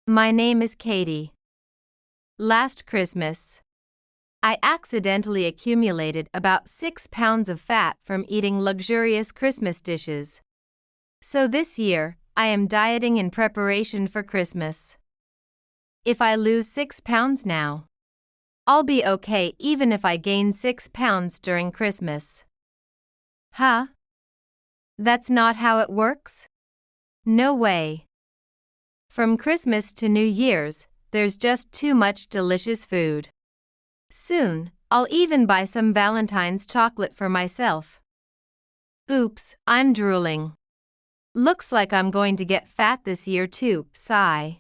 My name is Katie. Last Christmas, I accidentally accumulated about 6 pounds of fat from eating luxurious Christmas dishes. So this year, I am dieting in preparation for Christmas. If I lose 6 pounds now, I'll be okay even if I gain 6 pounds during Christmas. Huh? That's not how it works? No way. From Christmas to New Year's, there's just too much delicious food. Soon, I'll even buy some Valentine's chocolate for myself. Oops, I'm drooling. Looks like I'm going to get fat this year too, sigh.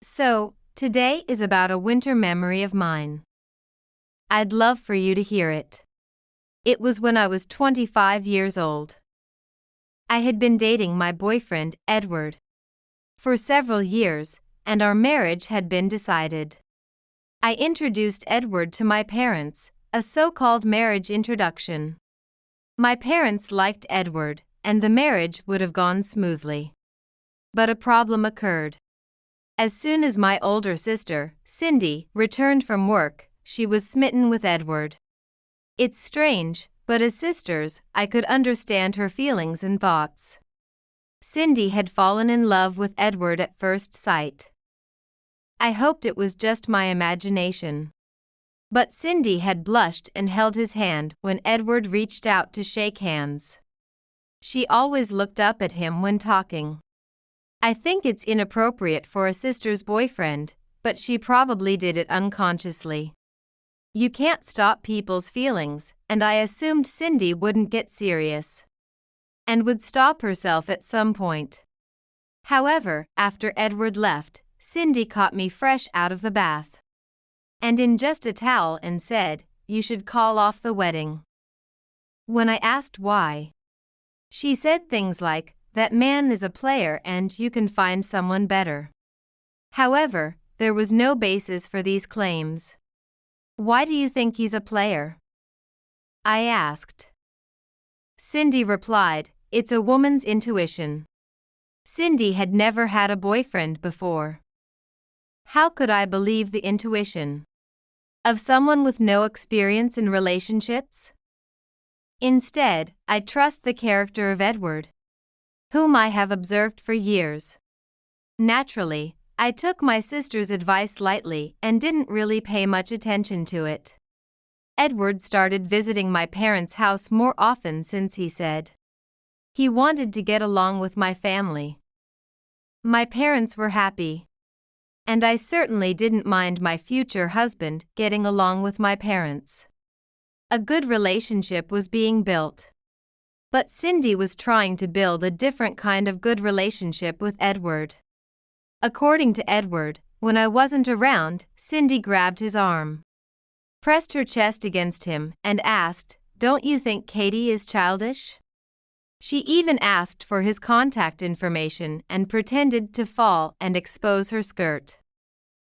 So, today is about a winter memory of mine. I'd love for you to hear it. It was when I was 25 years old. I had been dating my boyfriend, Edward, for several years, and our marriage had been decided. I introduced Edward to my parents, a so-called marriage introduction. My parents liked Edward, and the marriage would have gone smoothly. But a problem occurred. As soon as my older sister, Cindy, returned from work, she was smitten with Edward. It's strange, but as sisters, I could understand her feelings and thoughts. Cindy had fallen in love with Edward at first sight. I hoped it was just my imagination. But Cindy had blushed and held his hand when Edward reached out to shake hands. She always looked up at him when talking. I think it's inappropriate for a sister's boyfriend, but she probably did it unconsciously. You can't stop people's feelings, and I assumed Cindy wouldn't get serious and would stop herself at some point. However, after Edward left, Cindy caught me fresh out of the bath and in just a towel and said, "You should call off the wedding." When I asked why, she said things like, "That man is a player and you can find someone better." However, there was no basis for these claims. "Why do you think he's a player?" I asked. Cindy replied, "It's a woman's intuition." Cindy had never had a boyfriend before. How could I believe the intuition of someone with no experience in relationships? Instead, I trust the character of Edward, whom I have observed for years. Naturally, I took my sister's advice lightly and didn't really pay much attention to it. Edward started visiting my parents' house more often since he said he wanted to get along with my family. My parents were happy, and I certainly didn't mind my future husband getting along with my parents. A good relationship was being built. But Cindy was trying to build a different kind of good relationship with Edward. According to Edward, when I wasn't around, Cindy grabbed his arm, pressed her chest against him, and asked, "Don't you think Katie is childish?" She even asked for his contact information and pretended to fall and expose her skirt.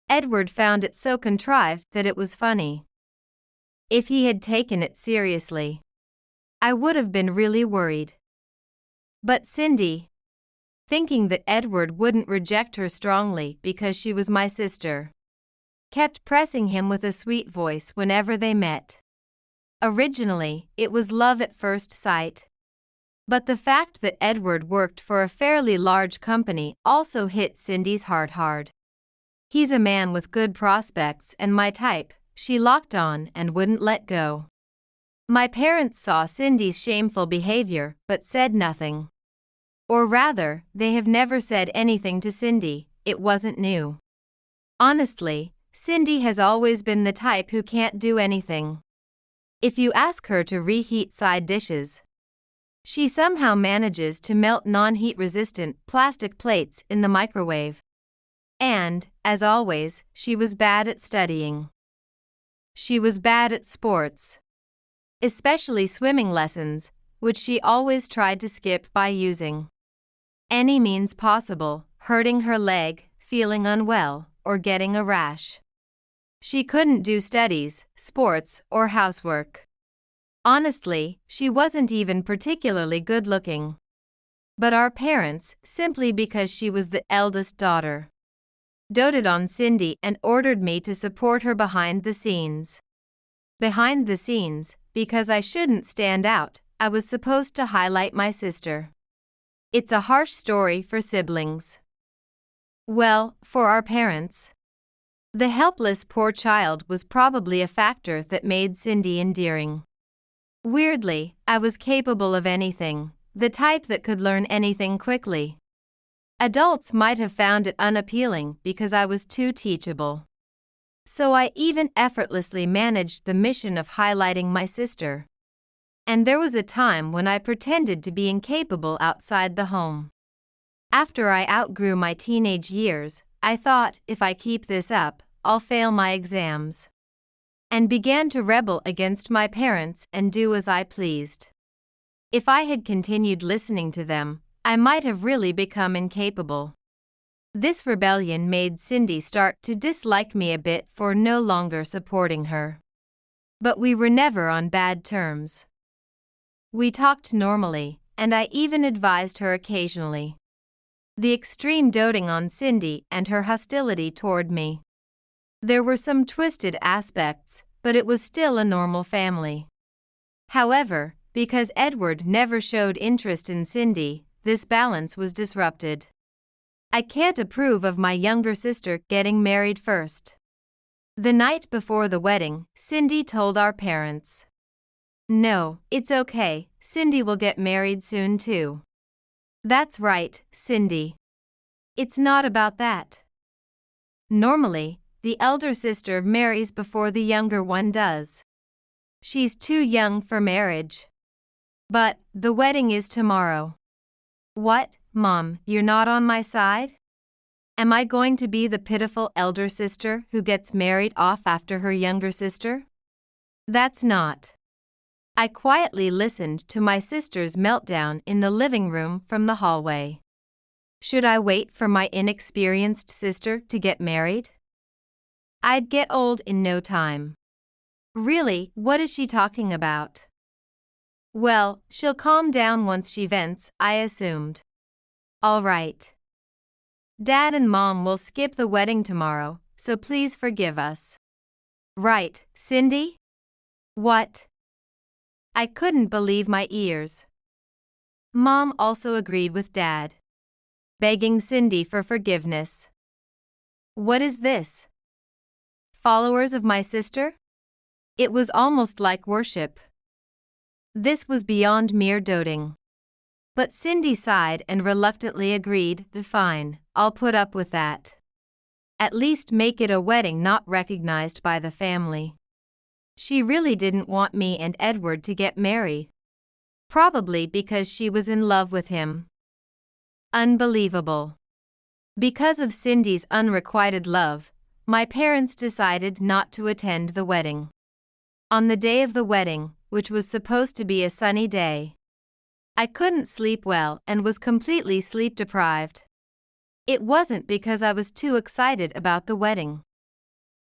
Edward found it so contrived that it was funny. If he had taken it seriously, I would have been really worried. But Cindy, thinking that Edward wouldn't reject her strongly because she was my sister, kept pressing him with a sweet voice whenever they met. Originally, it was love at first sight. But the fact that Edward worked for a fairly large company also hit Cindy's heart hard. He's a man with good prospects and my type, she locked on and wouldn't let go. My parents saw Cindy's shameful behavior but said nothing. Or rather, they have never said anything to Cindy, it wasn't new. Honestly, Cindy has always been the type who can't do anything. If you ask her to reheat side dishes, she somehow manages to melt non-heat resistant plastic plates in the microwave. And, as always, she was bad at studying. She was bad at sports, especially swimming lessons, which she always tried to skip by using any means possible, hurting her leg, feeling unwell, or getting a rash. She couldn't do studies, sports, or housework. Honestly, she wasn't even particularly good-looking. But our parents, simply because she was the eldest daughter, doted on Cindy and ordered me to support her behind the scenes. Behind the scenes, because I shouldn't stand out, I was supposed to highlight my sister. It's a harsh story for siblings. Well, for our parents. The helpless poor child was probably a factor that made Cindy endearing. Weirdly, I was capable of anything, the type that could learn anything quickly. Adults might have found it unappealing because I was too teachable. So I even effortlessly managed the mission of highlighting my sister. And there was a time when I pretended to be incapable outside the home. After I outgrew my teenage years, I thought, if I keep this up, I'll fail my exams. And began to rebel against my parents and do as I pleased. If I had continued listening to them, I might have really become incapable. This rebellion made Cindy start to dislike me a bit for no longer supporting her. But we were never on bad terms. We talked normally, and I even advised her occasionally. The extreme doting on Cindy and her hostility toward me. There were some twisted aspects, but it was still a normal family. However, because Edward never showed interest in Cindy, this balance was disrupted. I can't approve of my younger sister getting married first. The night before the wedding, Cindy told our parents, "No, it's okay, Cindy will get married soon too." That's right, Cindy. It's not about that. Normally, the elder sister marries before the younger one does. She's too young for marriage. But the wedding is tomorrow. What, Mom, you're not on my side? Am I going to be the pitiful elder sister who gets married off after her younger sister? That's not. I quietly listened to my sister's meltdown in the living room from the hallway. Should I wait for my inexperienced sister to get married? I'd get old in no time. Really, what is she talking about? Well, she'll calm down once she vents, I assumed. All right. Dad and Mom will skip the wedding tomorrow, so please forgive us. Right, Cindy? What? I couldn't believe my ears. Mom also agreed with Dad, begging Cindy for forgiveness. What is this? Followers of my sister? It was almost like worship. This was beyond mere doting. But Cindy sighed and reluctantly agreed, fine, I'll put up with that. At least make it a wedding not recognized by the family. She really didn't want me and Edward to get married. Probably because she was in love with him. Unbelievable. Because of Cindy's unrequited love, my parents decided not to attend the wedding. On the day of the wedding, which was supposed to be a sunny day, I couldn't sleep well and was completely sleep deprived. It wasn't because I was too excited about the wedding.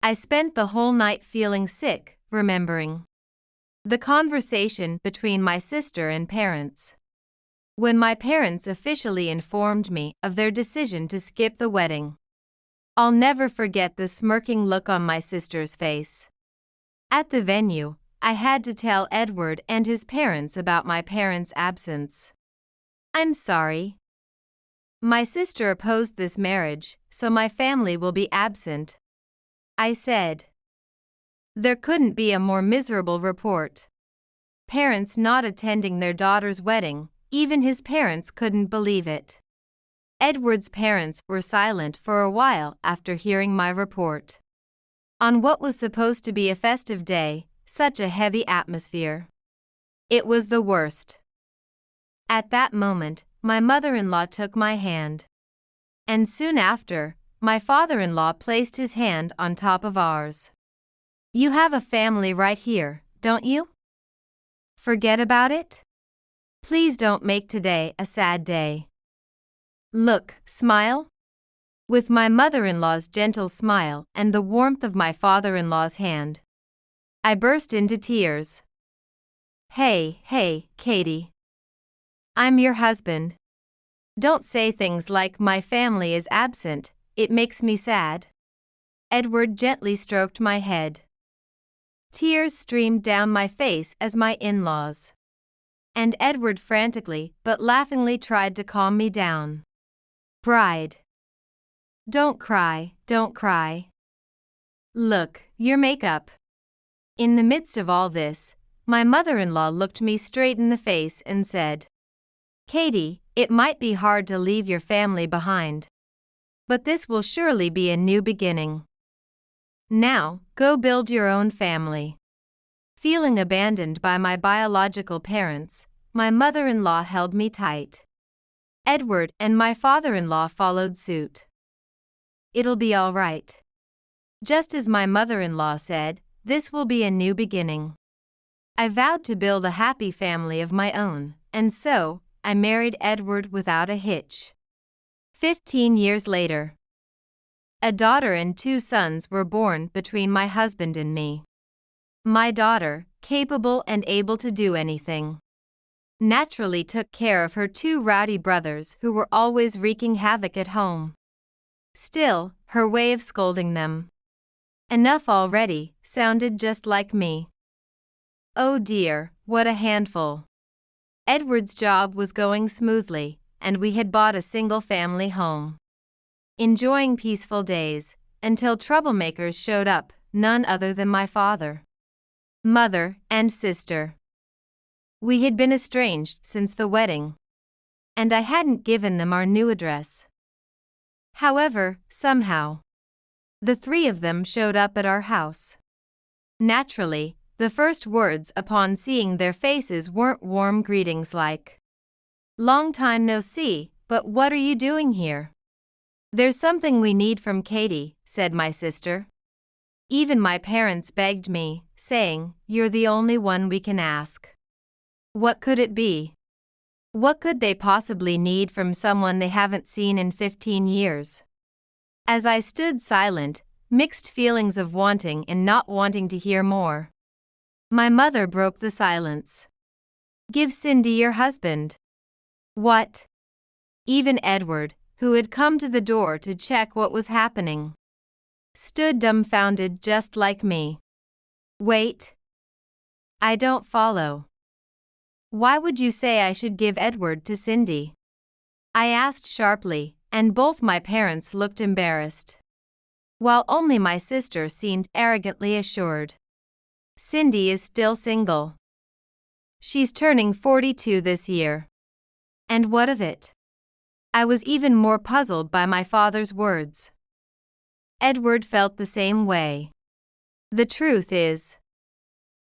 I spent the whole night feeling sick, remembering the conversation between my sister and parents. When my parents officially informed me of their decision to skip the wedding, I'll never forget the smirking look on my sister's face. At the venue, I had to tell Edward and his parents about my parents' absence. I'm sorry. My sister opposed this marriage, so my family will be absent, I said. There couldn't be a more miserable report. Parents not attending their daughter's wedding, even his parents couldn't believe it. Edward's parents were silent for a while after hearing my report. On what was supposed to be a festive day, such a heavy atmosphere. It was the worst. At that moment, my mother-in-law took my hand. And soon after, my father-in-law placed his hand on top of ours. You have a family right here, don't you? Forget about it? Please don't make today a sad day. Look, smile. With my mother-in-law's gentle smile and the warmth of my father-in-law's hand, I burst into tears. Hey, Katie. I'm your husband. Don't say things like my family is absent, it makes me sad. Edward gently stroked my head. Tears streamed down my face as my in-laws. And Edward frantically but laughingly tried to calm me down. Bride. Don't cry, don't cry. Look, your makeup. In the midst of all this, my mother-in-law looked me straight in the face and said, Katie, it might be hard to leave your family behind. But this will surely be a new beginning. Now, go build your own family. Feeling abandoned by my biological parents, my mother-in-law held me tight. Edward and my father-in-law followed suit. It'll be all right. Just as my mother-in-law said, this will be a new beginning. I vowed to build a happy family of my own, and so, I married Edward without a hitch. 15 years later. A daughter and 2 sons were born between my husband and me. My daughter, capable and able to do anything, naturally took care of her 2 rowdy brothers who were always wreaking havoc at home. Still, her way of scolding them, enough already, sounded just like me. Oh dear, what a handful. Edward's job was going smoothly, and we had bought a single-family home. Enjoying peaceful days, until troublemakers showed up, none other than my father, mother, and sister. We had been estranged since the wedding, and I hadn't given them our new address. However, somehow, the 3 of them showed up at our house. Naturally, the first words upon seeing their faces weren't warm greetings like, "Long time no see, but what are you doing here?" "There's something we need from Katie," said my sister. Even my parents begged me, saying, "You're the only one we can ask." What could it be? What could they possibly need from someone they haven't seen in 15 years? As I stood silent, mixed feelings of wanting and not wanting to hear more, my mother broke the silence. "Give Cindy your husband." What? Even Edward, who had come to the door to check what was happening, stood dumbfounded just like me. Wait. I don't follow. Why would you say I should give Edward to Cindy? I asked sharply, and both my parents looked embarrassed, while only my sister seemed arrogantly assured. Cindy is still single. She's turning 42 this year. And what of it? I was even more puzzled by my father's words. Edward felt the same way. The truth is,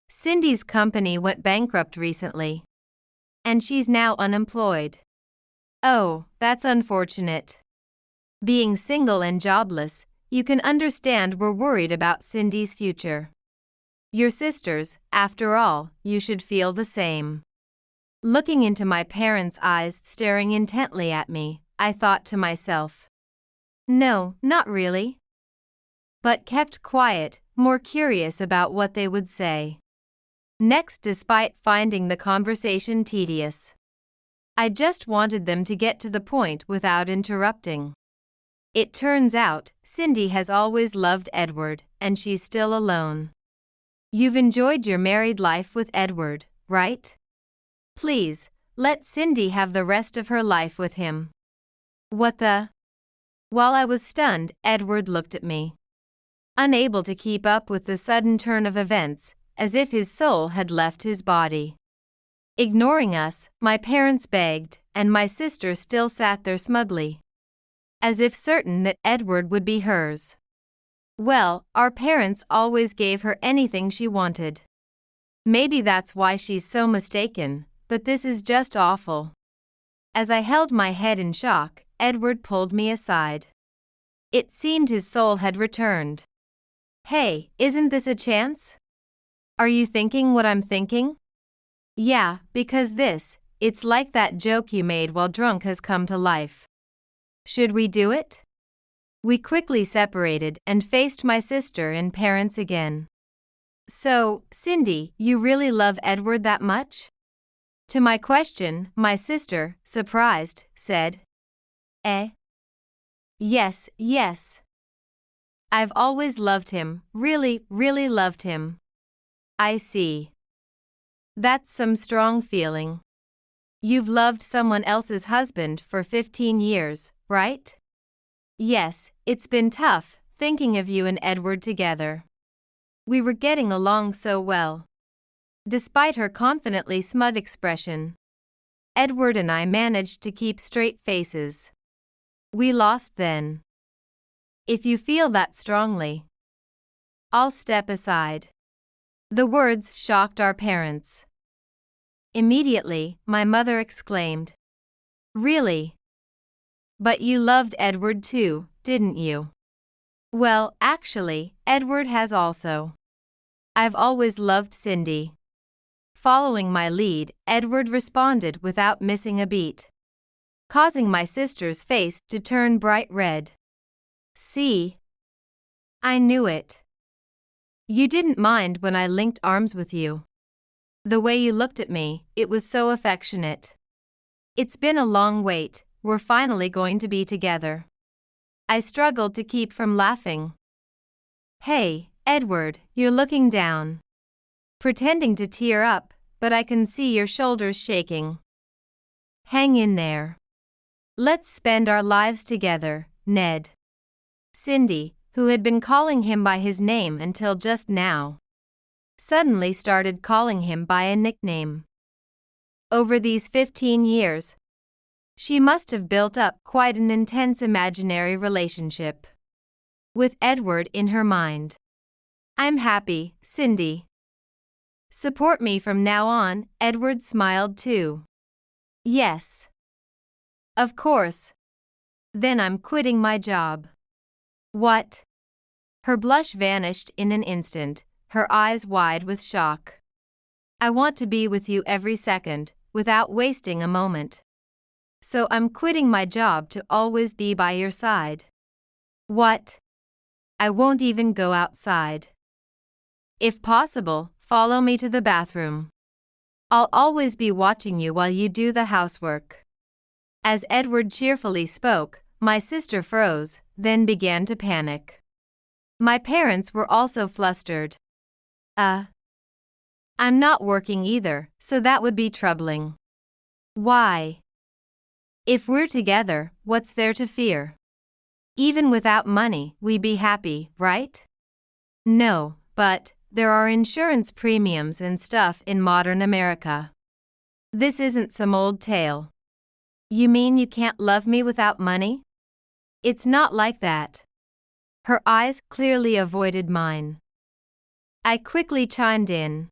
Cindy's company went bankrupt recently, and she's now unemployed. Oh, that's unfortunate. Being single and jobless, you can understand we're worried about Cindy's future. Your sisters, after all, you should feel the same. Looking into my parents' eyes staring intently at me, I thought to myself, no, not really. But kept quiet, more curious about what they would say next, despite finding the conversation tedious. I just wanted them to get to the point without interrupting. It turns out, Cindy has always loved Edward, and she's still alone. You've enjoyed your married life with Edward, right? Please, let Cindy have the rest of her life with him. What the? While I was stunned, Edward looked at me, unable to keep up with the sudden turn of events, as if his soul had left his body. Ignoring us, my parents begged, and my sister still sat there smugly, as if certain that Edward would be hers. Well, our parents always gave her anything she wanted. Maybe that's why she's so mistaken, but this is just awful. As I held my head in shock, Edward pulled me aside. It seemed his soul had returned. Hey, isn't this a chance? Are you thinking what I'm thinking? Yeah, because it's like that joke you made while drunk has come to life. Should we do it? We quickly separated and faced my sister and parents again. So, Cindy, you really love Edward that much? To my question, my sister, surprised, said, Eh? Yes, yes. I've always loved him, really, really loved him. I see. That's some strong feeling. You've loved someone else's husband for 15 years, right? Yes, it's been tough, thinking of you and Edward together. We were getting along so well. Despite her confidently smug expression, Edward and I managed to keep straight faces. We lost then. If you feel that strongly, I'll step aside. The words shocked our parents. Immediately, my mother exclaimed, "Really? But you loved Edward too, didn't you?" "Well, actually, Edward has also. I've always loved Cindy." Following my lead, Edward responded without missing a beat, causing my sister's face to turn bright red. "See? I knew it. You didn't mind when I linked arms with you. The way you looked at me, it was so affectionate. It's been a long wait, we're finally going to be together." I struggled to keep from laughing. "Hey, Edward, you're looking down." Pretending to tear up, but I can see your shoulders shaking. "Hang in there. Let's spend our lives together, Ned." Cindy, who had been calling him by his name until just now, suddenly started calling him by a nickname. Over these 15 years, she must have built up quite an intense imaginary relationship with Edward in her mind. "I'm happy, Cindy. Support me from now on." Edward smiled too. "Yes. Of course. Then I'm quitting my job." "What?" Her blush vanished in an instant, her eyes wide with shock. "I want to be with you every second, without wasting a moment. So I'm quitting my job to always be by your side." "What?" "I won't even go outside. If possible, follow me to the bathroom. I'll always be watching you while you do the housework." As Edward cheerfully spoke, my sister froze, then began to panic. My parents were also flustered. I'm not working either, so that would be troubling." "Why? If we're together, what's there to fear? Even without money, we'd be happy, right?" "No, but there are insurance premiums and stuff in modern America. This isn't some old tale." "You mean you can't love me without money?" "It's not like that." Her eyes clearly avoided mine. I quickly chimed in.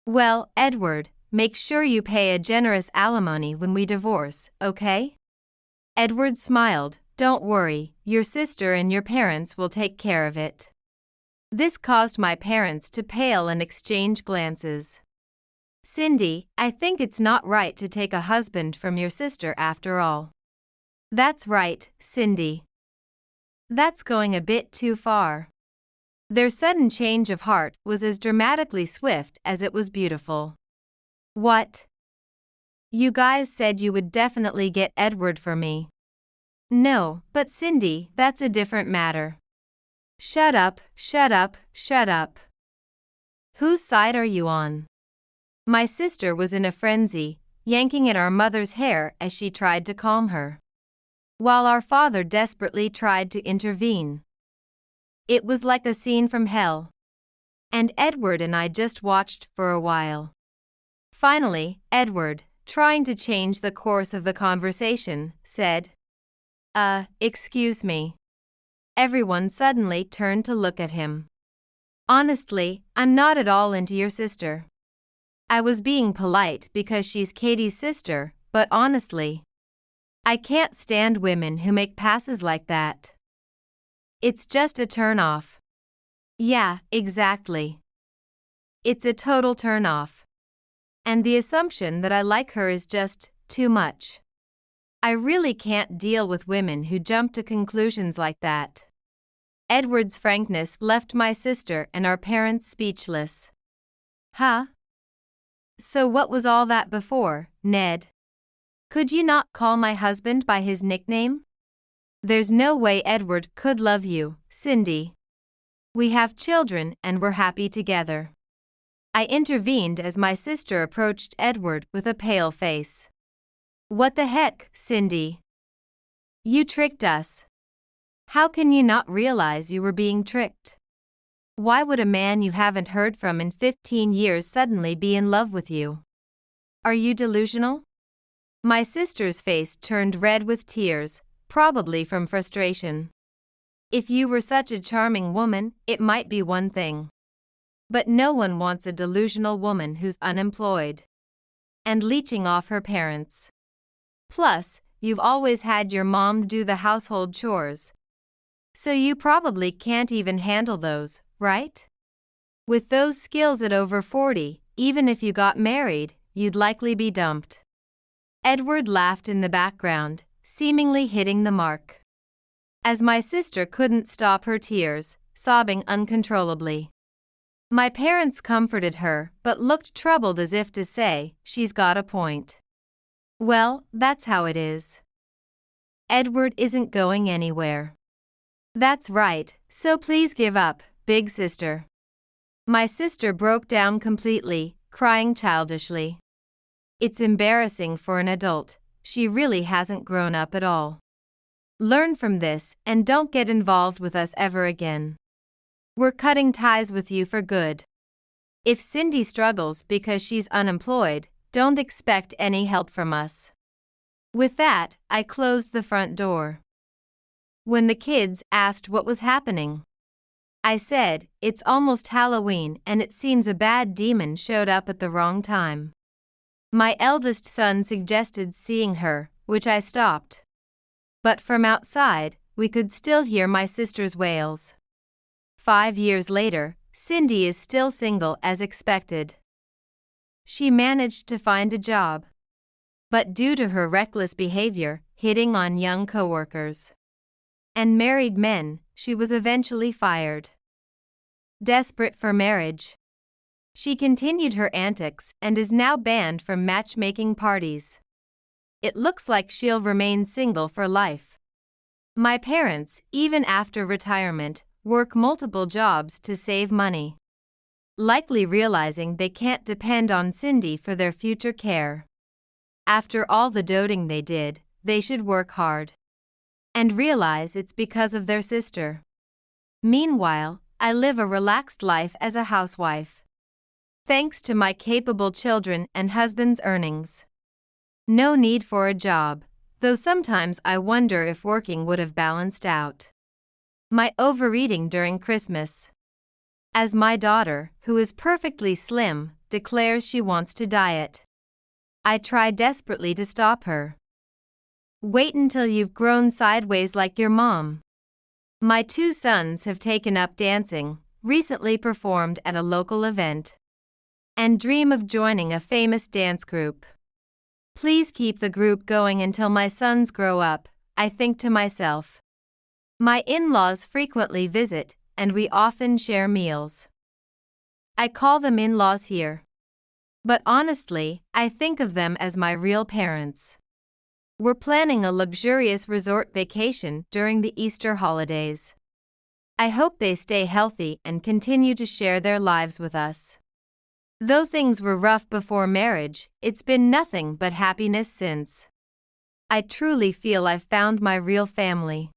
"Well, Edward, make sure you pay a generous alimony when we divorce, okay?" Edward smiled. "Don't worry, your sister and your parents will take care of it." This caused my parents to pale and exchange glances. "Cindy, I think it's not right to take a husband from your sister after all." "That's right, Cindy. That's going a bit too far." Their sudden change of heart was as dramatically swift as it was beautiful. "What? You guys said you would definitely get Edward for me." "No, but Cindy, that's a different matter." "Shut up, shut up, shut up. Whose side are you on?" My sister was in a frenzy, yanking at our mother's hair as she tried to calm her, while our father desperately tried to intervene. It was like a scene from hell, and Edward and I just watched for a while. Finally, Edward, trying to change the course of the conversation, said, Excuse me." Everyone suddenly turned to look at him. "Honestly, I'm not at all into your sister. I was being polite because she's Katie's sister, but honestly, I can't stand women who make passes like that. It's just a turn-off." "Yeah, exactly. It's a total turn-off. And the assumption that I like her is just too much. I really can't deal with women who jump to conclusions like that." Edward's frankness left my sister and our parents speechless. "Huh? So what was all that before, Ned? Could you not call my husband by his nickname?" There's no way Edward could love you, Cindy. We have children and we're happy together. I intervened as my sister approached Edward with a pale face. What the heck, Cindy? You tricked us. How can you not realize you were being tricked? Why would a man you haven't heard from in 15 years suddenly be in love with you? Are you delusional? My sister's face turned red with tears, probably from frustration. If you were such a charming woman, it might be one thing. But no one wants a delusional woman who's unemployed and leeching off her parents. Plus, you've always had your mom do the household chores. So you probably can't even handle those, right? With those skills at over 40, even if you got married, you'd likely be dumped. Edward laughed in the background, seemingly hitting the mark. As my sister couldn't stop her tears, sobbing uncontrollably. My parents comforted her but looked troubled as if to say, she's got a point. Well, that's how it is. Edward isn't going anywhere. That's right, so please give up, big sister. My sister broke down completely, crying childishly. It's embarrassing for an adult, she really hasn't grown up at all. Learn from this and don't get involved with us ever again. We're cutting ties with you for good. If Cindy struggles because she's unemployed, don't expect any help from us. With that, I closed the front door. When the kids asked what was happening, I said, it's almost Halloween and it seems a bad demon showed up at the wrong time. My eldest son suggested seeing her, which I stopped. But from outside, we could still hear my sister's wails. 5 years later, Cindy is still single as expected. She managed to find a job. But due to her reckless behavior, hitting on young coworkers and married men, she was eventually fired. Desperate for marriage, she continued her antics and is now banned from matchmaking parties. It looks like she'll remain single for life. My parents, even after retirement, work multiple jobs to save money, likely realizing they can't depend on Cindy for their future care. After all the doting they did, they should work hard and realize it's because of their sister. Meanwhile, I live a relaxed life as a housewife, thanks to my capable children and husband's earnings. No need for a job, though sometimes I wonder if working would have balanced out my overeating during Christmas. As my daughter, who is perfectly slim, declares she wants to diet, I try desperately to stop her. Wait until you've grown sideways like your mom. My 2 sons have taken up dancing, recently performed at a local event, and dream of joining a famous dance group. Please keep the group going until my sons grow up, I think to myself. My in-laws frequently visit, and we often share meals. I call them in-laws here. But honestly, I think of them as my real parents. We're planning a luxurious resort vacation during the Easter holidays. I hope they stay healthy and continue to share their lives with us. Though things were rough before marriage, it's been nothing but happiness since. I truly feel I've found my real family.